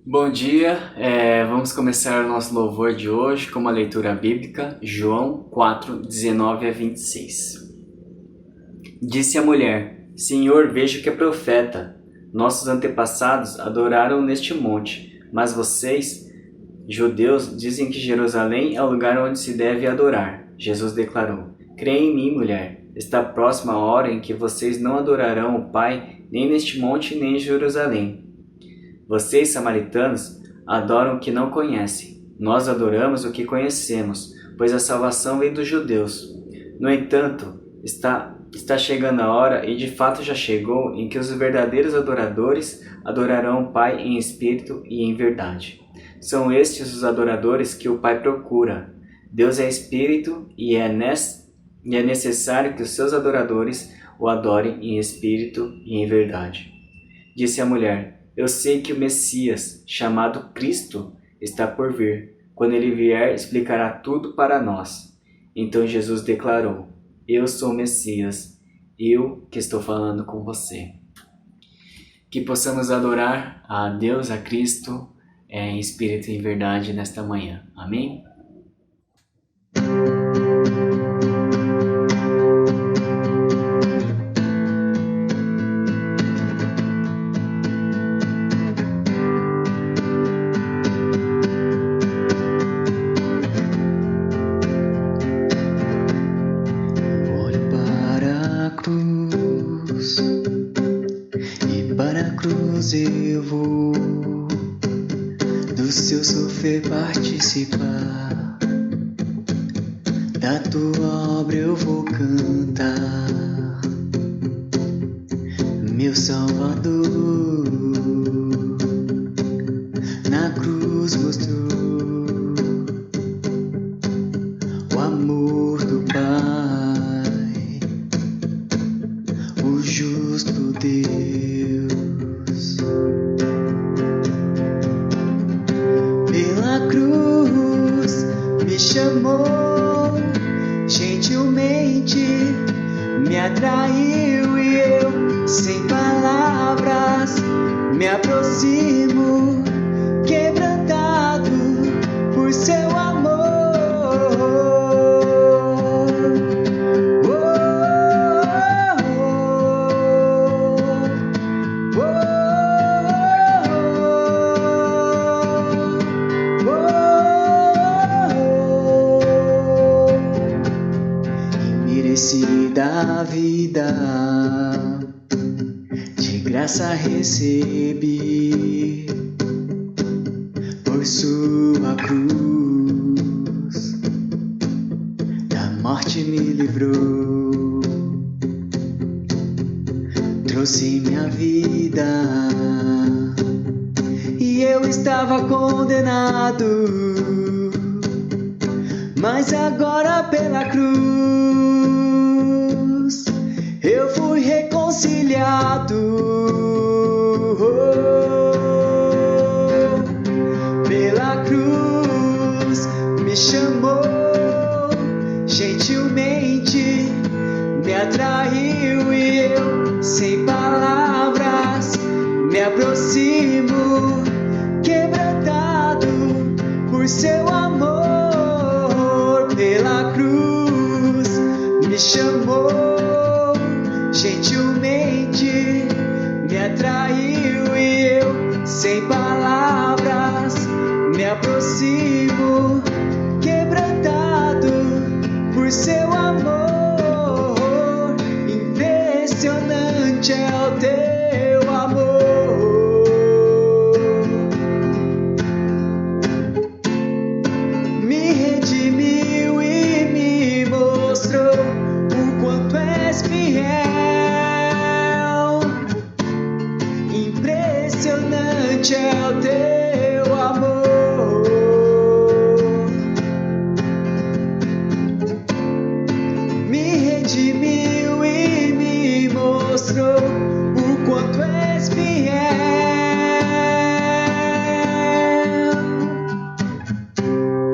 Bom dia, vamos começar o nosso louvor de hoje com uma leitura bíblica, João 4, 19 a 26. Disse a mulher: Senhor, vejo que é profeta. Nossos antepassados adoraram neste monte, mas vocês, judeus, dizem que Jerusalém é o lugar onde se deve adorar. Jesus declarou: Creia em mim, mulher. Está próxima a hora em que vocês não adorarão o Pai nem neste monte nem em Jerusalém. Vocês, samaritanos, adoram o que não conhecem. Nós adoramos o que conhecemos, pois a salvação vem dos judeus. No entanto, está chegando a hora, e de fato já chegou, em que os verdadeiros adoradores adorarão o Pai em espírito e em verdade. São estes os adoradores que o Pai procura. Deus é espírito e é necessário que os seus adoradores o adorem em espírito e em verdade. Disse a mulher: Eu sei que o Messias, chamado Cristo, está por vir. Quando ele vier, explicará tudo para nós. Então Jesus declarou: Eu sou o Messias, eu que estou falando com você. Que possamos adorar a Deus, a Cristo, em espírito e em verdade nesta manhã. Amém? Eu vou do seu sofrer participar, da tua obra eu vou cantar, meu Salvador na cruz mostrou o amor do Pai, o justo Deus. Pela cruz me chamou, gentilmente me atraiu e eu, sem palavras, me aproximo, quebrantado por seu amor. Da vida de graça recebi, por sua cruz da morte me livrou, trouxe minha vida e eu estava condenado, mas agora pela cruz eu fui reconciliado. Pela cruz me chamou, gentilmente me atraiu e eu, sem palavras, me aproximo, quebrantado por seu amor. Pela cruz me chamou, gentilmente me atraiu e eu, sem palavras, me aproximo, quebrantado por seu amor. Impressionante é o teu amor. Me redimiu e me mostrou o quanto és fiel. Impressionante é o teu amor. Me redimiu e me mostrou o quanto és fiel.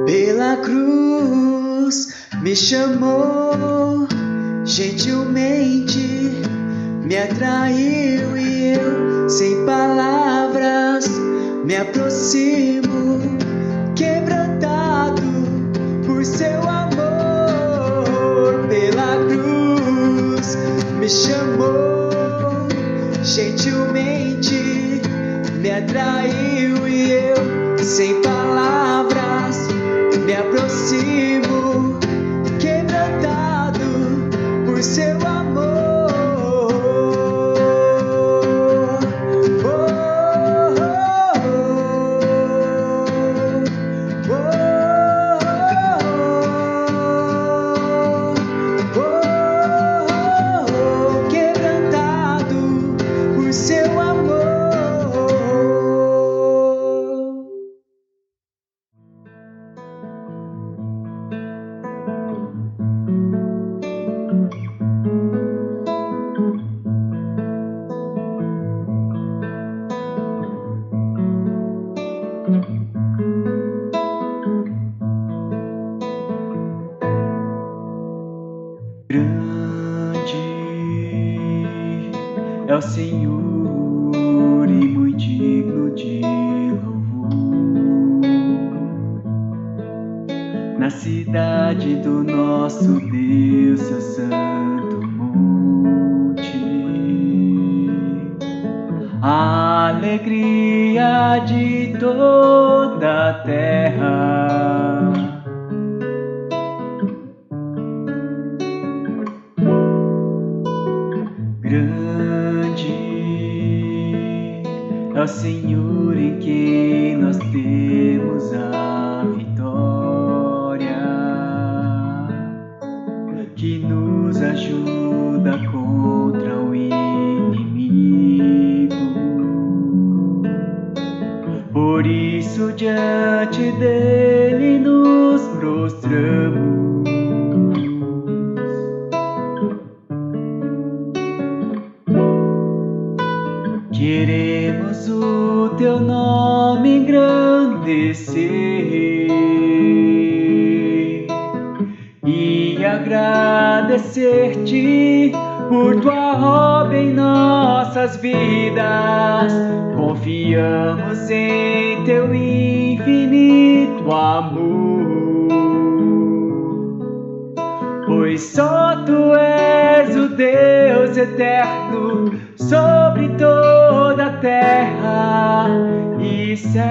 Pela cruz me chamou, gentilmente me atraiu e eu, sem palavras, me me aproximo, quebrantado por seu amor. Pela cruz me chamou, gentilmente me atraiu, e eu, sem palavras, me aproximo, quebrantado por seu amor. Quebrantado por seu amor. Grande é o Senhor e muito digno de louvor. Na cidade do nosso Deus, seu santo monte, a alegria de toda a terra. Grande é o Senhor em quem nós temos a vitória, que nos ajuda contra o inimigo. Por isso diante dele nos prostramos, queremos o teu nome engrandecer e agradecer-te por tua obra em nossas vidas. Confiamos em teu infinito amor, pois só tu és o Deus eterno sobre toda a terra e céus.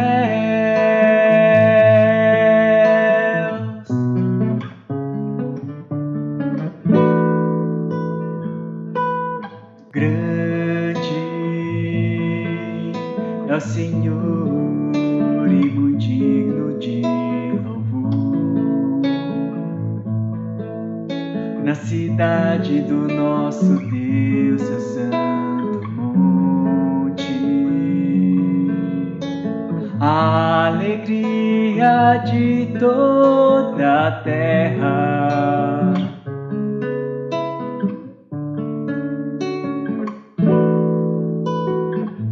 Grande é o Senhor e muito digno de louvor. Na cidade do nosso Deus, seu santo monte, a alegria de toda a terra.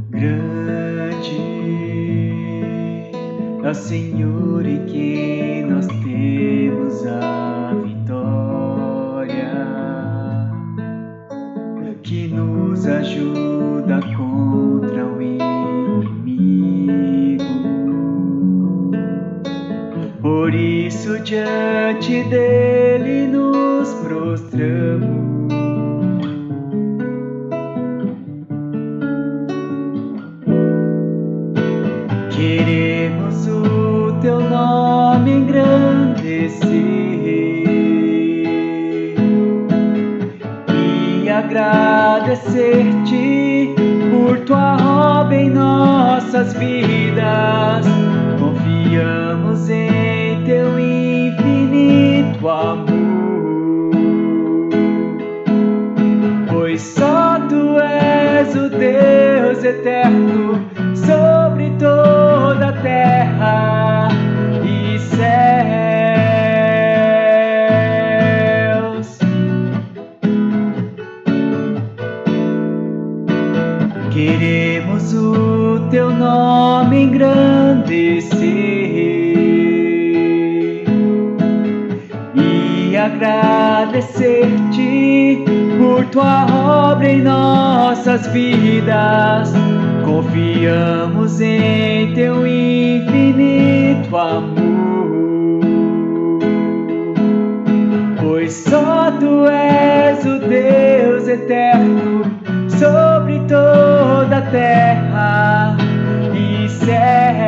Grande é o Senhor em quem nós temos a vitória, que nos ajuda contra o inimigo. Por isso diante dele nos prostramos, queremos o teu nome engrandecer e agradecer-te por tua obra em nossas vidas. Confiamos em teu infinito amor, pois só tu és o Deus eterno sobre toda a terra e céus. Queremos o teu nome engrandecer e agradecer-te por tua obra em nossas vidas. Confiamos em teu infinito amor, pois só tu és o Deus eterno sobre toda a terra e céus.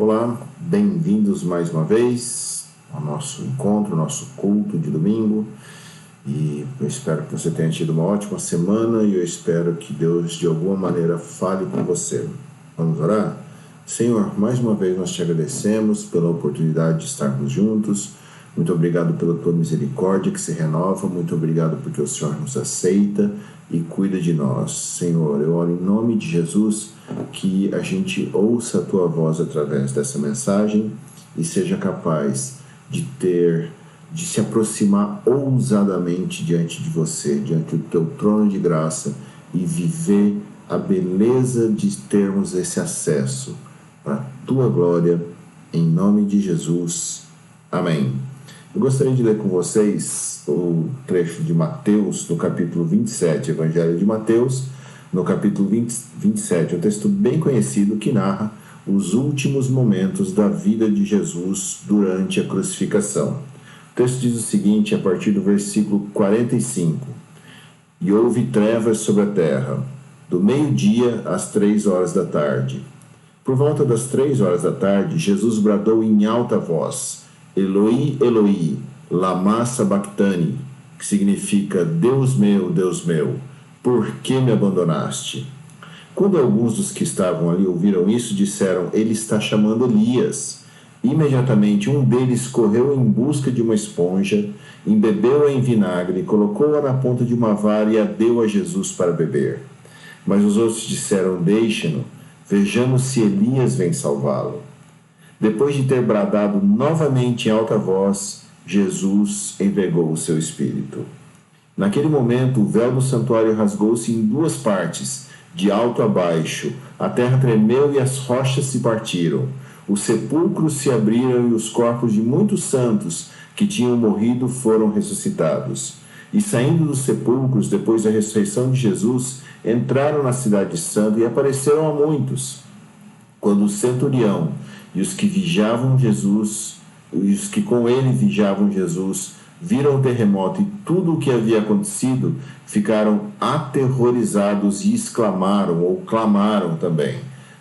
Olá, bem-vindos mais uma vez ao nosso encontro, nosso culto de domingo. E eu espero que você tenha tido uma ótima semana e eu espero que Deus de alguma maneira fale com você. Vamos orar? Senhor, mais uma vez nós te agradecemos pela oportunidade de estarmos juntos. Muito obrigado pela tua misericórdia que se renova. Muito obrigado porque o Senhor nos aceita e cuida de nós. Senhor, eu oro em nome de Jesus que a gente ouça a tua voz através dessa mensagem e seja capaz de se aproximar ousadamente diante de você, diante do teu trono de graça e viver a beleza de termos esse acesso para a tua glória, em nome de Jesus. Amém. Eu gostaria de ler com vocês o trecho de Mateus, no capítulo 27, Evangelho de Mateus, no capítulo 27, um texto bem conhecido que narra os últimos momentos da vida de Jesus durante a crucificação. O texto diz o seguinte, a partir do versículo 45. E houve trevas sobre a terra, do meio-dia às 3 horas da tarde. Por volta das 3 horas da tarde, Jesus bradou em alta voz, Eloi, Eloi, lama sabachthani, que significa Deus meu, por que me abandonaste? Quando alguns dos que estavam ali ouviram isso, disseram, ele está chamando Elias. Imediatamente um deles correu em busca de uma esponja, embebeu-a em vinagre, colocou-a na ponta de uma vara e a deu a Jesus para beber. Mas os outros disseram, deixe-no, vejamos se Elias vem salvá-lo. Depois de ter bradado novamente em alta voz, Jesus entregou o seu espírito. Naquele momento, o véu do santuário rasgou-se em 2 partes, de alto a baixo. A terra tremeu e as rochas se partiram. Os sepulcros se abriram e os corpos de muitos santos que tinham morrido foram ressuscitados. E saindo dos sepulcros, depois da ressurreição de Jesus, entraram na cidade santa e apareceram a muitos. Quando o centurião e os que vigiavam Jesus, e os que com ele vigiavam Jesus, viram o terremoto e tudo o que havia acontecido, ficaram aterrorizados e exclamaram, ou clamaram também,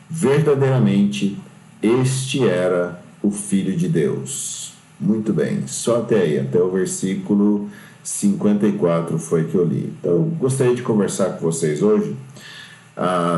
verdadeiramente, este era o Filho de Deus. Muito bem, só até aí, até o versículo 54 foi que eu li. Então, eu gostaria de conversar com vocês hoje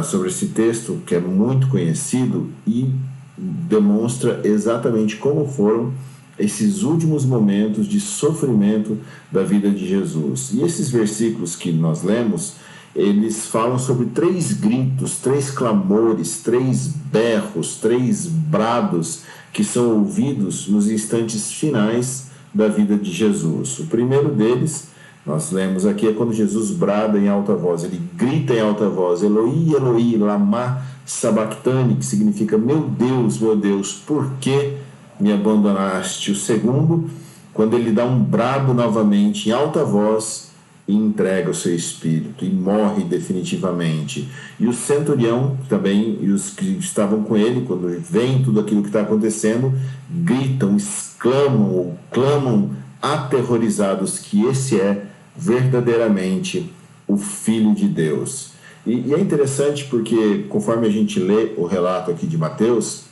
sobre esse texto que é muito conhecido e demonstra exatamente como foram esses últimos momentos de sofrimento da vida de Jesus. E esses versículos que nós lemos, eles falam sobre 3 gritos, 3 clamores, 3 berros, 3 brados que são ouvidos nos instantes finais da vida de Jesus. O primeiro deles, nós lemos aqui, é quando Jesus brada em alta voz, ele grita em alta voz, Eloi, Eloi, lama sabachthani, que significa, meu Deus, por que me abandonaste? O segundo, quando ele dá um brado novamente em alta voz e entrega o seu espírito e morre definitivamente. E o centurião também, e os que estavam com ele, quando veem tudo aquilo que está acontecendo, gritam, exclamam ou clamam aterrorizados que esse é verdadeiramente o Filho de Deus. E é interessante porque, conforme a gente lê o relato aqui de Mateus,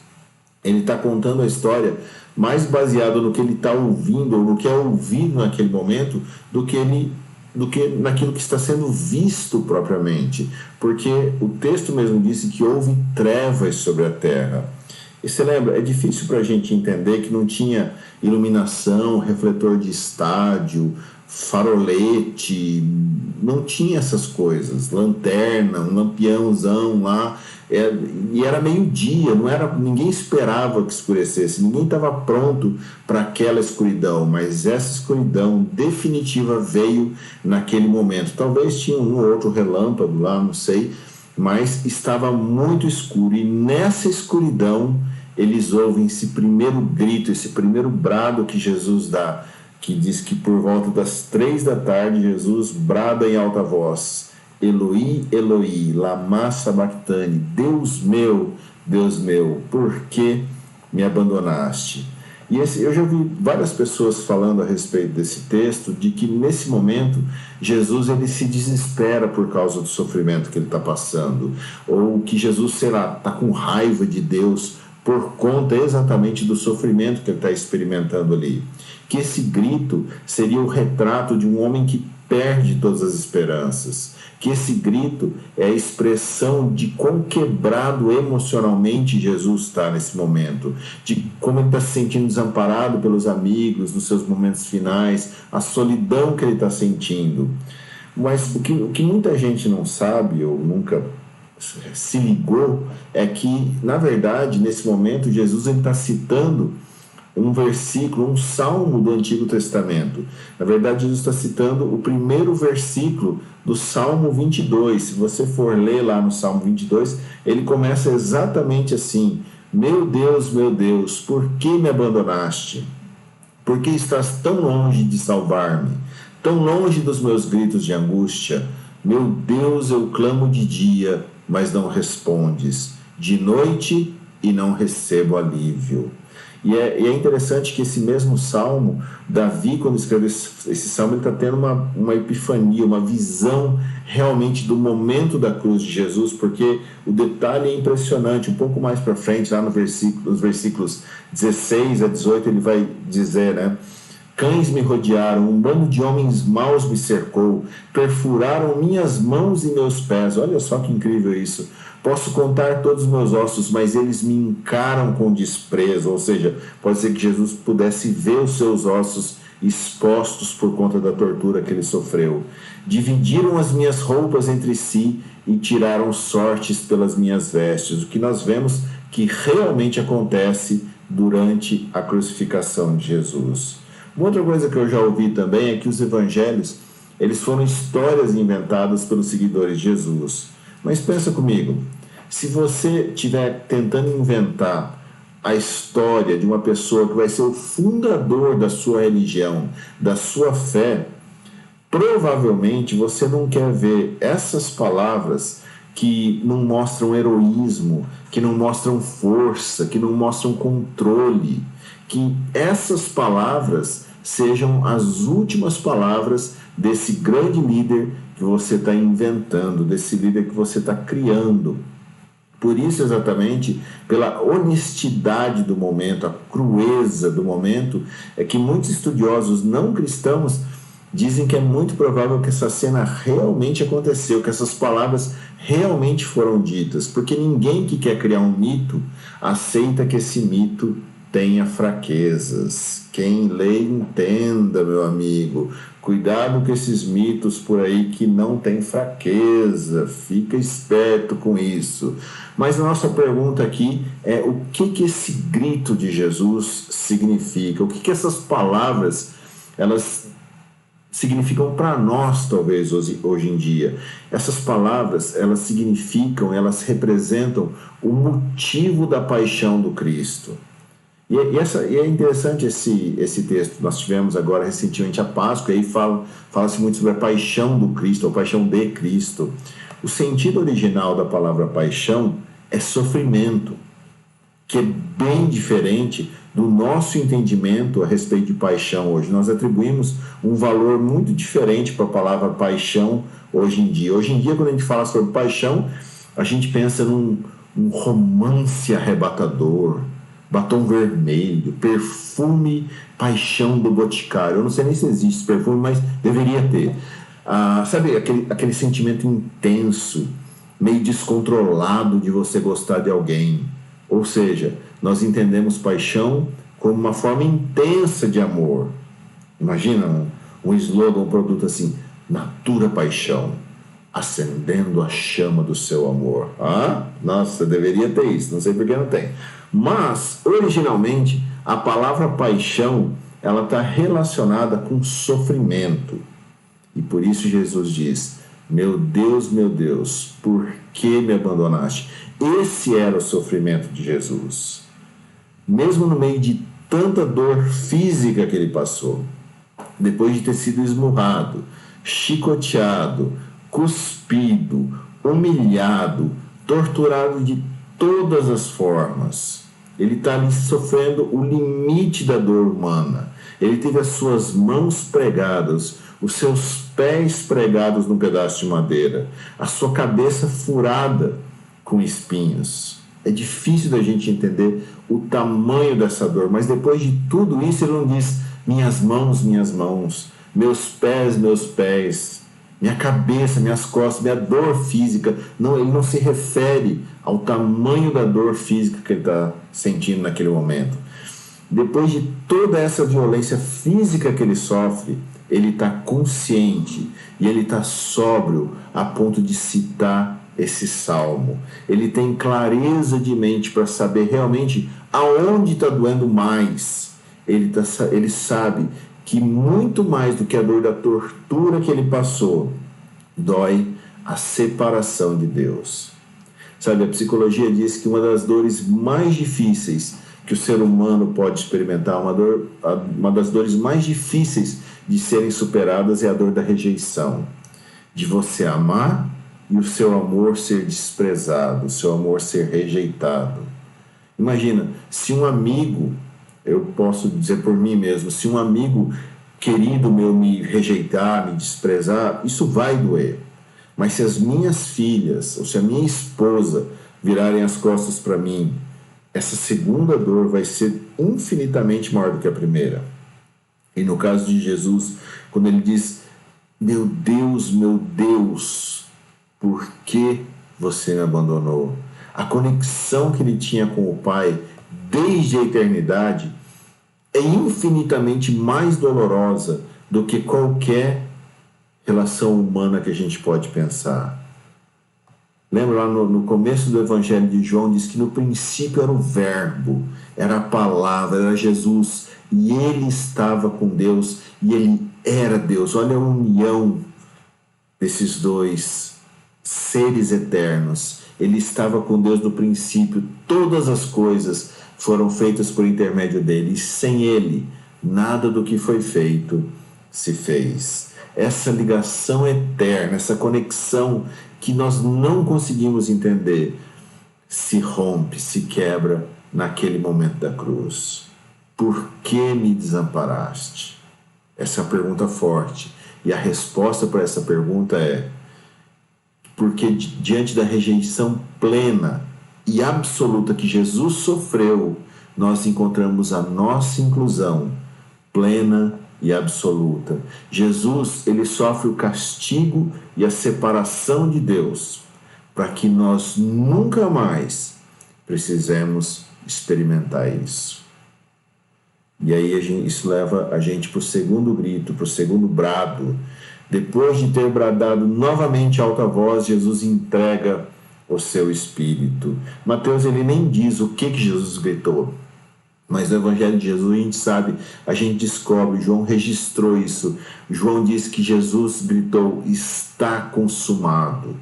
ele está contando a história mais baseado no que ele está ouvindo, ou no que é ouvido naquele momento, do que naquilo que está sendo visto propriamente. Porque o texto mesmo disse que houve trevas sobre a terra. E você lembra, é difícil para a gente entender que não tinha iluminação, refletor de estádio, farolete, não tinha essas coisas, lanterna, um lampiãozão lá, E era meio-dia, ninguém esperava que escurecesse, ninguém estava pronto para aquela escuridão, mas essa escuridão definitiva veio naquele momento. Talvez tinha um ou outro relâmpago lá, não sei, mas estava muito escuro, e nessa escuridão eles ouvem esse primeiro grito, esse primeiro brado que Jesus dá, que diz que por volta das 3 da tarde Jesus brada em alta voz: Eloi, Eloi, lama sabachthani, Deus meu, por que me abandonaste? E eu já vi várias pessoas falando a respeito desse texto, de que nesse momento Jesus ele se desespera por causa do sofrimento que ele está passando, ou que Jesus, sei lá, está com raiva de Deus por conta exatamente do sofrimento que ele está experimentando ali. Que esse grito seria o retrato de um homem que perde todas as esperanças, que esse grito é a expressão de quão quebrado emocionalmente Jesus está nesse momento, de como ele está se sentindo desamparado pelos amigos nos seus momentos finais, a solidão que ele está sentindo. Mas o que muita gente não sabe ou nunca se ligou é que, na verdade, nesse momento Jesus está citando um versículo, um salmo do Antigo Testamento. Na verdade, Jesus está citando o primeiro versículo do Salmo 22. Se você for ler lá no Salmo 22, ele começa exatamente assim: meu Deus, por que me abandonaste? Por que estás tão longe de salvar-me? Tão longe dos meus gritos de angústia? Meu Deus, eu clamo de dia, mas não respondes, de noite e não recebo alívio. E é interessante que esse mesmo salmo, Davi, quando escreveu esse salmo, ele está tendo uma epifania, uma visão realmente do momento da cruz de Jesus, porque o detalhe é impressionante. Um pouco mais para frente, lá nos versículos 16 a 18, ele vai dizer, né? Cães me rodearam, um bando de homens maus me cercou, perfuraram minhas mãos e meus pés. Olha só que incrível isso. Posso contar todos os meus ossos, mas eles me encaram com desprezo. Ou seja, pode ser que Jesus pudesse ver os seus ossos expostos por conta da tortura que ele sofreu. Dividiram as minhas roupas entre si e tiraram sortes pelas minhas vestes. O que nós vemos que realmente acontece durante a crucificação de Jesus. Uma outra coisa que eu já ouvi também é que os evangelhos, eles foram histórias inventadas pelos seguidores de Jesus. Mas pensa comigo, se você estiver tentando inventar a história de uma pessoa que vai ser o fundador da sua religião, da sua fé, provavelmente você não quer ver essas palavras que não mostram heroísmo, que não mostram força, que não mostram controle, que essas palavras sejam as últimas palavras desse grande líder que você está inventando, desse líder que você está criando. Por isso, exatamente, pela honestidade do momento, a crueza do momento, é que muitos estudiosos não cristãos dizem que é muito provável que essa cena realmente aconteceu, que essas palavras realmente foram ditas, porque ninguém que quer criar um mito aceita que esse mito tenha fraquezas. Quem lê, entenda, meu amigo. Cuidado com esses mitos por aí que não tem fraqueza. Fica esperto com isso. Mas a nossa pergunta aqui é: o que esse grito de Jesus significa? O que essas palavras elas significam para nós, talvez, hoje em dia? Essas palavras, elas significam, elas representam o motivo da paixão do Cristo. E é interessante esse texto. Nós tivemos agora recentemente a Páscoa, e aí fala-se muito sobre a paixão do Cristo, ou paixão de Cristo. O sentido original da palavra paixão é sofrimento, que é bem diferente do nosso entendimento a respeito de paixão hoje. Nós atribuímos um valor muito diferente para a palavra paixão hoje em dia. Hoje em dia, quando a gente fala sobre paixão, a gente pensa num romance arrebatador, batom vermelho, perfume, paixão do Boticário. Eu não sei nem se existe esse perfume, mas deveria ter. Sabe aquele sentimento intenso, meio descontrolado de você gostar de alguém. Ou seja, nós entendemos paixão como uma forma intensa de amor. Imagina um slogan, um produto assim: Natura Paixão. acendendo a chama do seu amor. Nossa, deveria ter isso, não sei por que não tem. Mas, originalmente, a palavra paixão, ela está relacionada com sofrimento. E por isso Jesus diz: meu Deus, por que me abandonaste? Esse era o sofrimento de Jesus. Mesmo no meio de tanta dor física que ele passou, depois de ter sido esmurrado, chicoteado, cuspido, humilhado, torturado de todas as formas, ele está ali sofrendo o limite da dor humana. Ele teve as suas mãos pregadas, os seus pés pregados num pedaço de madeira, a sua cabeça furada com espinhos. É difícil da gente entender o tamanho dessa dor, mas depois de tudo isso ele não diz: minhas mãos, meus pés, minha cabeça, minhas costas, minha dor física. Não, ele não se refere ao tamanho da dor física que ele está sentindo naquele momento. Depois de toda essa violência física que ele sofre, ele está consciente e ele está sóbrio a ponto de citar esse salmo. Ele tem clareza de mente para saber realmente aonde está doendo mais. Ele sabe que muito mais do que a dor da tortura que ele passou, dói a separação de Deus. Sabe, a psicologia diz que uma das dores mais difíceis que o ser humano pode experimentar, uma das dores mais difíceis de serem superadas, é a dor da rejeição. De você amar e o seu amor ser desprezado, o seu amor ser rejeitado. Imagina, se um amigo, eu posso dizer por mim mesmo, se um amigo querido meu me rejeitar, me desprezar, isso vai doer. Mas se as minhas filhas, ou se a minha esposa virarem as costas para mim, essa segunda dor vai ser infinitamente maior do que a primeira. E no caso de Jesus, quando ele diz: meu Deus, por que você me abandonou? A conexão que ele tinha com o Pai desde a eternidade é infinitamente mais dolorosa do que qualquer relação humana que a gente pode pensar. Lembra lá no começo do Evangelho de João, diz que no princípio era o Verbo, era a palavra, era Jesus, e ele estava com Deus e ele era Deus. Olha a união desses dois seres eternos. Ele estava com Deus no princípio, todas as coisas foram feitas por intermédio dele, e sem ele, nada do que foi feito se fez. Essa ligação eterna, essa conexão que nós não conseguimos entender, se rompe, se quebra naquele momento da cruz. Por que me desamparaste? Essa é uma pergunta forte. E a resposta para essa pergunta é: porque diante da rejeição plena e absoluta que Jesus sofreu, nós encontramos a nossa inclusão plena e absoluta. Jesus, ele sofre o castigo e a separação de Deus, para que nós nunca mais precisemos experimentar isso. E aí isso leva a gente para o segundo grito, para o segundo brado. Depois de ter bradado novamente alta voz, Jesus entrega o seu espírito. Mateus, ele nem diz o que Jesus gritou, mas no Evangelho de Jesus a gente sabe, a gente descobre, João registrou isso. João diz que Jesus gritou: está consumado.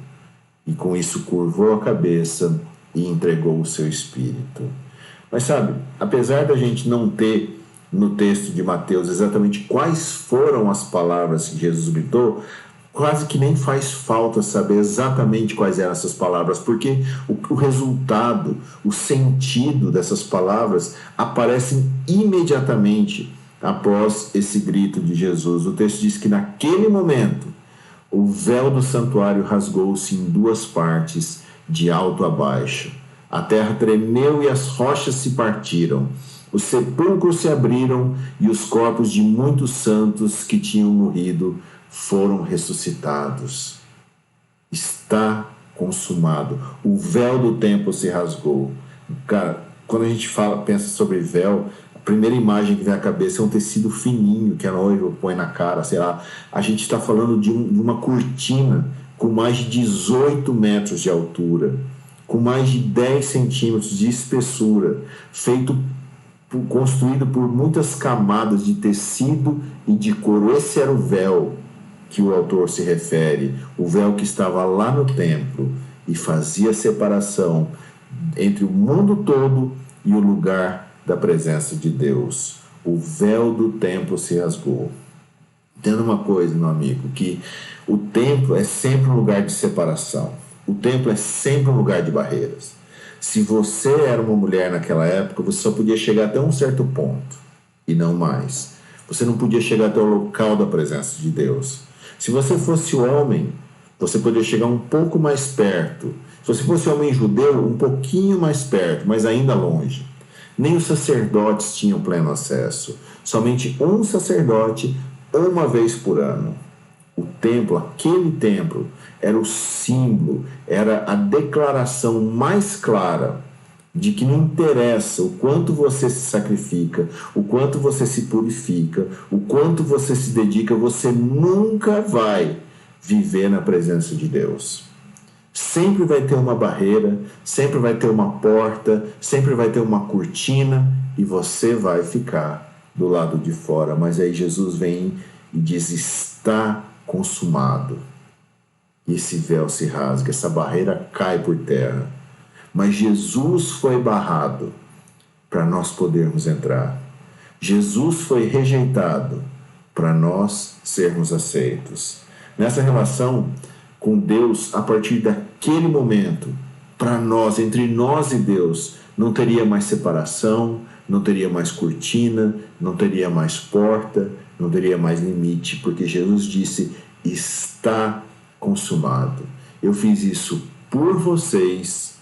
E com isso curvou a cabeça e entregou o seu espírito. Mas sabe, apesar da gente não ter no texto de Mateus exatamente quais foram as palavras que Jesus gritou, quase que nem faz falta saber exatamente quais eram essas palavras, porque o resultado, o sentido dessas palavras aparecem imediatamente após esse grito de Jesus. O texto diz que naquele momento o véu do santuário rasgou-se em duas partes, de alto a baixo. A terra tremeu e as rochas se partiram. Os sepulcros se abriram e os corpos de muitos santos que tinham morrido foram ressuscitados. Está consumado. O véu do templo se rasgou. Cara, quando a gente pensa sobre véu, a primeira imagem que vem à cabeça é um tecido fininho que a noiva põe na cara, sei lá. A gente está falando de uma cortina com mais de 18 metros de altura, com mais de 10 centímetros de espessura, construído por muitas camadas de tecido e de couro. Esse era o véu que o autor se refere, o véu que estava lá no templo e fazia separação entre o mundo todo e o lugar da presença de Deus. O véu do templo se rasgou. Entenda uma coisa, meu amigo, que o templo é sempre um lugar de separação. O templo é sempre um lugar de barreiras. Se você era uma mulher naquela época, você só podia chegar até um certo ponto e não mais. Você não podia chegar até o local da presença de Deus. Se você fosse homem, você podia chegar um pouco mais perto. Se você fosse homem judeu, um pouquinho mais perto, mas ainda longe. Nem os sacerdotes tinham pleno acesso. Somente um sacerdote, uma vez por ano. O templo, aquele templo, era o símbolo, era a declaração mais clara de que não interessa o quanto você se sacrifica, o quanto você se purifica, o quanto você se dedica, você nunca vai viver na presença de Deus. Sempre vai ter uma barreira, sempre vai ter uma porta, sempre vai ter uma cortina e você vai ficar do lado de fora. Mas aí Jesus vem e diz: está consumado. E esse véu se rasga, essa barreira cai por terra. Mas Jesus foi barrado para nós podermos entrar. Jesus foi rejeitado para nós sermos aceitos. Nessa relação com Deus, a partir daquele momento, para nós, entre nós e Deus, não teria mais separação, não teria mais cortina, não teria mais porta, não teria mais limite, porque Jesus disse: está consumado. Eu fiz isso por vocês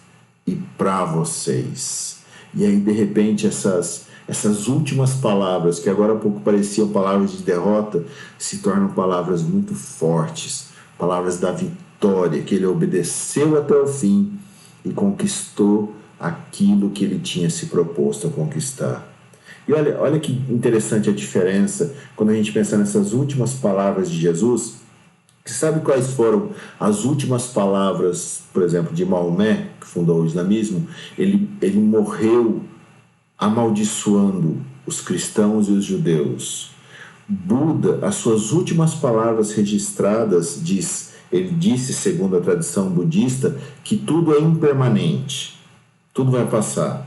e para vocês. E aí, de repente, essas últimas palavras, que agora há pouco pareciam palavras de derrota, se tornam palavras muito fortes, palavras da vitória, que ele obedeceu até o fim e conquistou aquilo que ele tinha se proposto a conquistar. E olha que interessante a diferença quando a gente pensa nessas últimas palavras de Jesus. Você sabe quais foram as últimas palavras, por exemplo, de Maomé, que fundou o islamismo? Ele morreu amaldiçoando os cristãos e os judeus. Buda, as suas últimas palavras registradas, ele disse, segundo a tradição budista, que tudo é impermanente, tudo vai passar.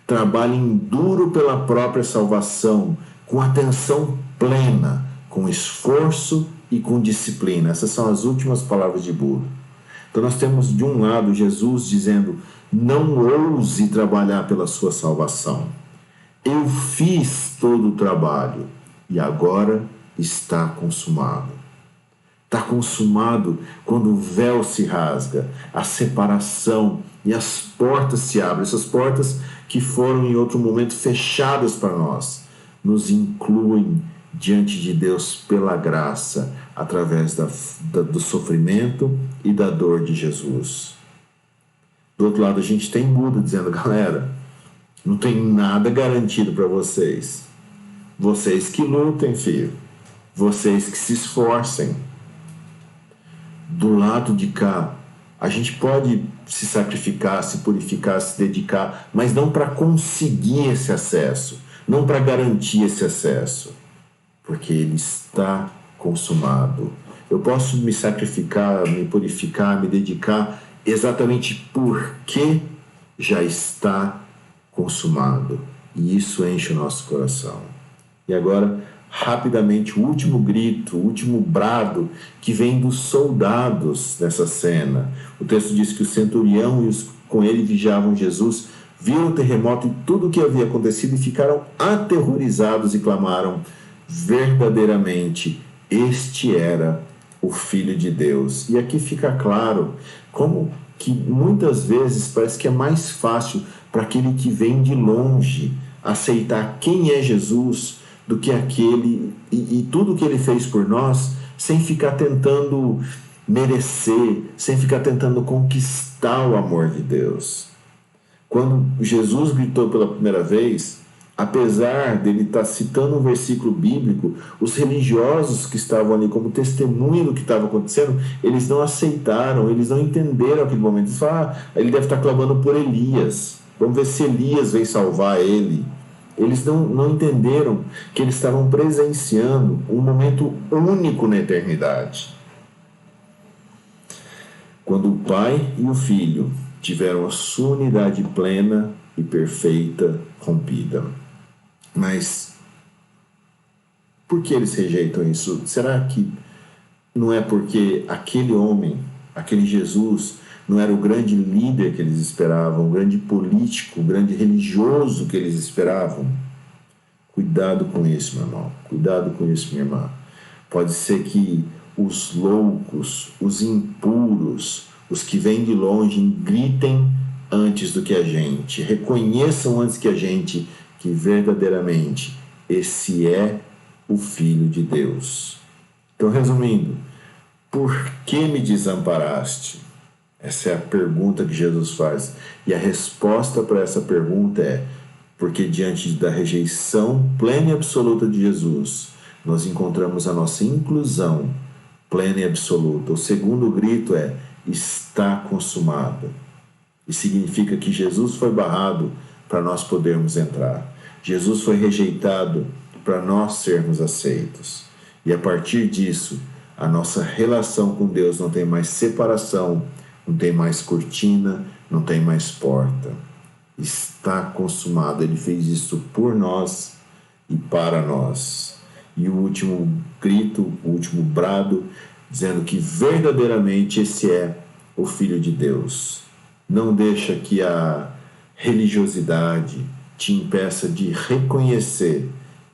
Trabalhem duro pela própria salvação, com atenção plena, com esforço e com disciplina. Essas são as últimas palavras de Buda. Então nós temos de um lado Jesus dizendo: não ouse trabalhar pela sua salvação. Eu fiz todo o trabalho e agora está consumado. Está consumado quando o véu se rasga, a separação e as portas se abrem. Essas portas que foram em outro momento fechadas para nós, nos incluem diante de Deus pela graça, através do sofrimento e da dor de Jesus. Do outro lado, a gente tem Buda dizendo: galera, não tem nada garantido para vocês. Vocês que lutem, filho. Vocês que se esforcem. Do lado de cá, a gente pode se sacrificar, se purificar, se dedicar, mas não para conseguir esse acesso, não para garantir esse acesso, porque ele está consumado. Eu posso me sacrificar, me purificar, me dedicar exatamente porque já está consumado. E isso enche o nosso coração. E agora, rapidamente, o último grito, o último brado que vem dos soldados nessa cena. O texto diz que o centurião e os com ele vigiavam Jesus, viram o terremoto e tudo o que havia acontecido e ficaram aterrorizados e clamaram: verdadeiramente, este era o Filho de Deus. E aqui fica claro como que muitas vezes parece que é mais fácil para aquele que vem de longe aceitar quem é Jesus do que aquele e tudo que ele fez por nós, sem ficar tentando merecer, sem ficar tentando conquistar o amor de Deus. Quando Jesus gritou pela primeira vez, Apesar dele estar citando um versículo bíblico, os religiosos que estavam ali como testemunha do que estava acontecendo, eles não aceitaram, eles não entenderam aquele momento. Eles falaram, ele deve estar clamando por Elias. Vamos ver se Elias vem salvar ele. Eles não entenderam que eles estavam presenciando um momento único na eternidade. Quando o Pai e o Filho tiveram a sua unidade plena e perfeita rompida. Mas por que eles rejeitam isso? Será que não é porque aquele homem, aquele Jesus, não era o grande líder que eles esperavam, o grande político, o grande religioso que eles esperavam? Cuidado com isso, meu irmão. Cuidado com isso, minha irmã. Pode ser que os loucos, os impuros, os que vêm de longe, gritem antes do que a gente, reconheçam antes que a gente que verdadeiramente esse é o Filho de Deus. Então, resumindo, por que me desamparaste? Essa é a pergunta que Jesus faz. E a resposta para essa pergunta é: porque diante da rejeição plena e absoluta de Jesus, nós encontramos a nossa inclusão plena e absoluta. O segundo grito é: está consumado. E significa que Jesus foi barrado para nós podermos entrar. Jesus foi rejeitado para nós sermos aceitos. E a partir disso, a nossa relação com Deus não tem mais separação, não tem mais cortina, não tem mais porta. Está consumado. Ele fez isso por nós e para nós. E o último grito, o último brado, dizendo que verdadeiramente esse é o Filho de Deus. Não deixa que a religiosidade te impeça de reconhecer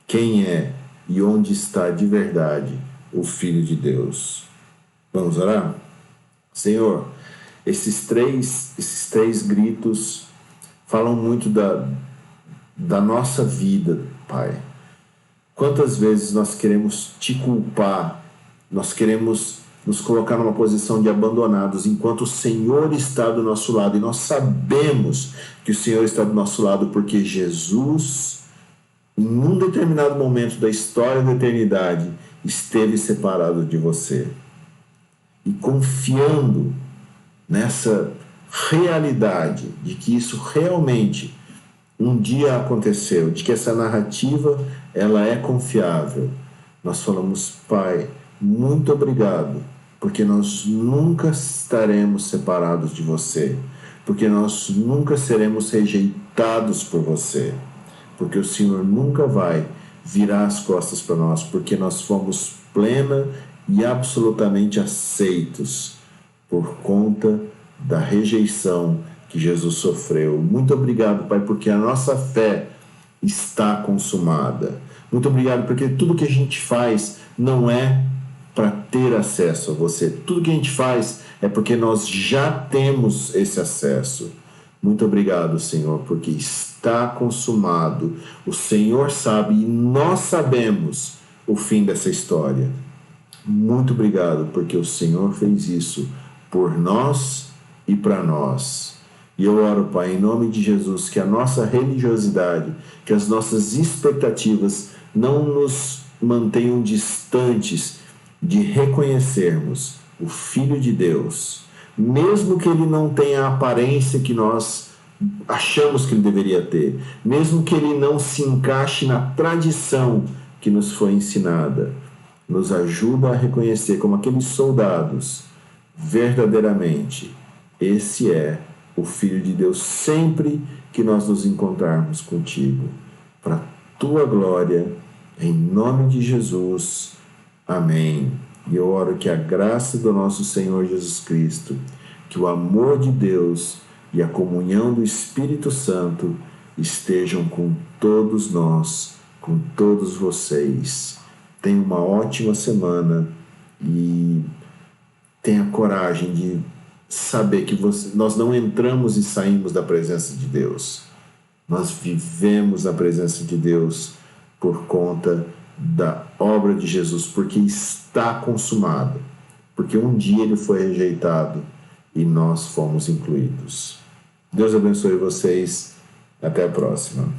quem é e onde está de verdade o Filho de Deus. Vamos orar? Senhor, esses três gritos falam muito da nossa vida, Pai. Quantas vezes nós queremos te culpar, nós queremos nos colocar numa posição de abandonados, enquanto o Senhor está do nosso lado. E nós sabemos que o Senhor está do nosso lado porque Jesus, em um determinado momento da história da eternidade, esteve separado de você. E confiando nessa realidade de que isso realmente um dia aconteceu, de que essa narrativa ela é confiável, nós falamos: Pai, muito obrigado, porque nós nunca estaremos separados de você, porque nós nunca seremos rejeitados por você, porque o Senhor nunca vai virar as costas para nós, porque nós fomos plena e absolutamente aceitos por conta da rejeição que Jesus sofreu. Muito obrigado, Pai, porque a nossa fé está consumada. Muito obrigado, porque tudo que a gente faz não é para ter acesso a você. Tudo que a gente faz é porque nós já temos esse acesso. Muito obrigado, Senhor, porque está consumado. O Senhor sabe e nós sabemos o fim dessa história. Muito obrigado, porque o Senhor fez isso por nós e para nós. E eu oro, Pai, em nome de Jesus, que a nossa religiosidade, que as nossas expectativas não nos mantenham distantes de reconhecermos o Filho de Deus, mesmo que ele não tenha a aparência que nós achamos que ele deveria ter, mesmo que ele não se encaixe na tradição que nos foi ensinada. Nos ajuda a reconhecer, como aqueles soldados, verdadeiramente, esse é o Filho de Deus, sempre que nós nos encontrarmos contigo. Para a tua glória, em nome de Jesus. Amém. E eu oro que a graça do nosso Senhor Jesus Cristo, que o amor de Deus e a comunhão do Espírito Santo estejam com todos nós, com todos vocês. Tenha uma ótima semana e tenha coragem de saber que nós não entramos e saímos da presença de Deus. Nós vivemos a presença de Deus por conta da obra de Jesus, porque está consumado, porque um dia ele foi rejeitado e nós fomos incluídos. Deus abençoe vocês. Até a próxima.